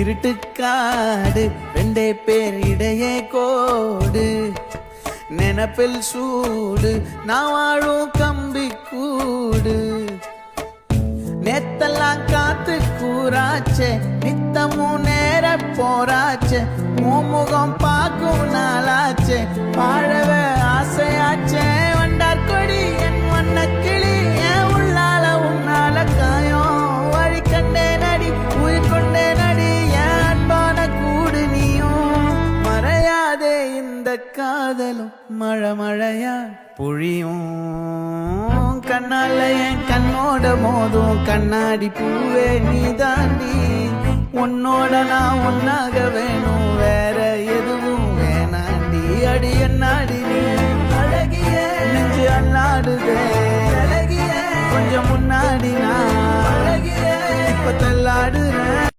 இருட்டுக்காடு ரெண்டே பேர் இடையே கோடு நினப்பில் சூடு நான் வாழும் கம்பி கூடு நேத்தெல்லாம் காத்து கூறாச்சே நித்தமும் நேர போராச்சே முகம் பார்க்கும் நாளாச்சே வாழவே ஆசையாச்சே வண்டார் கொடி என் வண்ண கிளி என் உள்ளால உன்னால காயம் வழி கண்டே நடி உயிர் கொண்டே நடி என் அன்பான கூடு நீயும் மறையாதே இந்த காதலும் மழை மழையா புழியும் கண்ணால என் கண்ணோட மோதும் கண்ணாடி பூவே நீ தாண்டி உன்னோட நான் ஒன்னாக வேணும் வேற எதுவும் வேணாண்டி அடி என்னாடி நீ அழகிய நெஞ்சு அல்லாடுதே அழகிய கொஞ்சம் முன்னாடி நான் அழகிய இப்ப தள்ளாடுறேன்